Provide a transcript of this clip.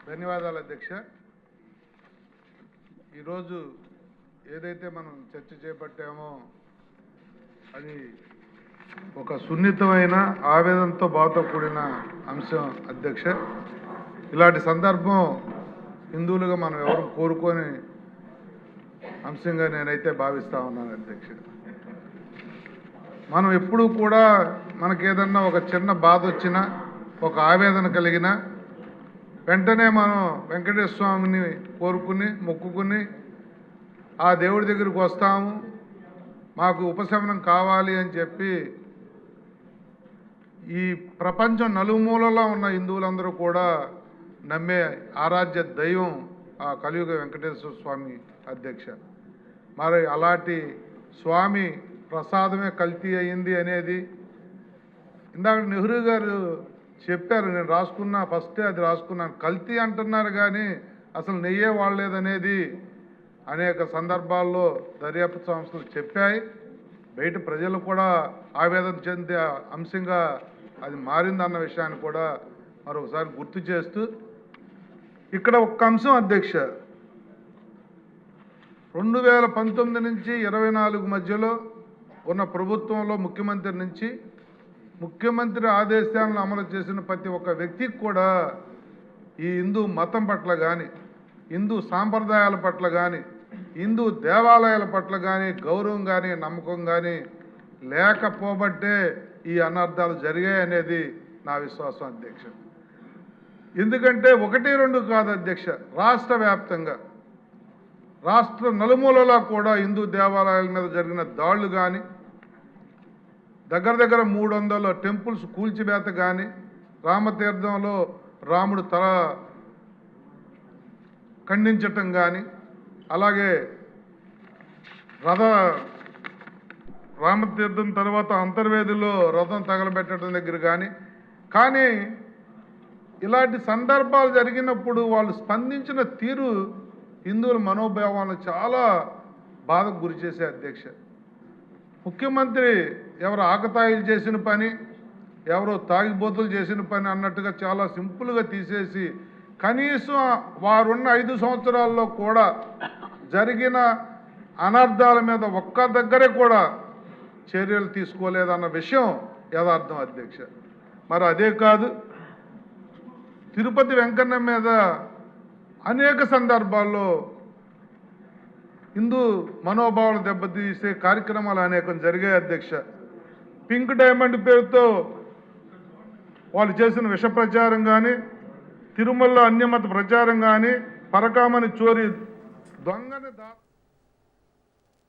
ధన్యవాదాలు అధ్యక్ష. ఈరోజు ఏదైతే మనం చర్చ చేపట్టామో అది ఒక సున్నితమైన ఆవేదనతో బాధతో కూడిన అంశం అధ్యక్ష. ఇలాంటి సందర్భం హిందువులుగా మనం ఎవరు కోరుకొని అంశంగా నేనైతే భావిస్తా ఉన్నాను అధ్యక్ష. మనం ఎప్పుడూ కూడా మనకేదన్నా ఒక చిన్న బాధ వచ్చినా ఒక ఆవేదన కలిగినా వెంటనే మనం వెంకటేశ్వర స్వామిని కోరుకుని మొక్కుకుని ఆ దేవుడి దగ్గరికి వస్తాము, మాకు ఉపశమనం కావాలి అని చెప్పి ఈ ప్రపంచం నలుమూలలో ఉన్న హిందువులందరూ కూడా నమ్మే ఆరాధ్య దైవం ఆ కలియుగ వెంకటేశ్వర స్వామి అధ్యక్ష. మరి అలాంటి స్వామి ప్రసాదమే కల్తీ అయింది అనేది ఇందాక నెహ్రూ గారు చెప్పారు. నేను రాసుకున్నా, ఫస్టే అది రాసుకున్నాను. కల్తీ అంటున్నారు కానీ అసలు నెయ్యే వాడలేదనేది అనేక సందర్భాల్లో దర్యాప్తు సంస్థలు చెప్పాయి. బయట ప్రజలు కూడా ఆవేదన చెందే అంశంగా అది మారిందన్న విషయాన్ని కూడా మరొకసారి గుర్తు చేస్తూ ఇక్కడ ఒక్క అంశం అధ్యక్ష, 2019 నుంచి 24 మధ్యలో ఉన్న ప్రభుత్వంలో ముఖ్యమంత్రి నుంచి ముఖ్యమంత్రి ఆదేశాలను అమలు చేసిన ప్రతి ఒక్క వ్యక్తికి కూడా ఈ హిందూ మతం పట్ల కానీ, హిందూ సాంప్రదాయాల పట్ల కానీ, హిందూ దేవాలయాల పట్ల కానీ గౌరవం కానీ నమ్మకం కానీ లేకపోబట్టే ఈ అనర్థాలు జరిగాయి అనేది నా విశ్వాసం అధ్యక్ష. ఎందుకంటే 1-2 కాదు అధ్యక్ష, రాష్ట్ర వ్యాప్తంగా రాష్ట్ర నలుమూలలా కూడా హిందూ దేవాలయాల మీద జరిగిన దాడులు కానీ, దగ్గర 300 టెంపుల్స్ కూల్చివేత కానీ, రామతీర్థంలో రాముడు తల ఖండించటం కానీ, అలాగే రామతీర్థం తర్వాత అంతర్వేదిలో రథం తగలబెట్టడం దగ్గర కానీ ఇలాంటి సందర్భాలు జరిగినప్పుడు వాళ్ళు స్పందించిన తీరు హిందువుల మనోభావాలను చాలా బాధకు గురి చేసే అధ్యక్ష. ముఖ్యమంత్రి ఎవరు ఆకతాయిలు చేసిన పని, ఎవరో తాగిబోతులు చేసిన పని అన్నట్టుగా చాలా సింపుల్గా తీసేసి కనీసం వారున్న 5 సంవత్సరాల్లో కూడా జరిగిన అనర్థాల మీద ఒక్క దగ్గరే కూడా చర్యలు తీసుకోలేదన్న విషయం యథార్థం అధ్యక్ష. మరి అదే కాదు, తిరుపతి వెంకన్న మీద అనేక సందర్భాల్లో హిందూ మనోభావాలు దెబ్బతీసే కార్యక్రమాలు అనేకం జరిగాయి అధ్యక్ష. పింక్ డైమండ్ పేరుతో వాళ్ళు చేసిన విష ప్రచారం కానీ, తిరుమలలో అన్యమత ప్రచారం కానీ, పరకామని చోరీ దొంగని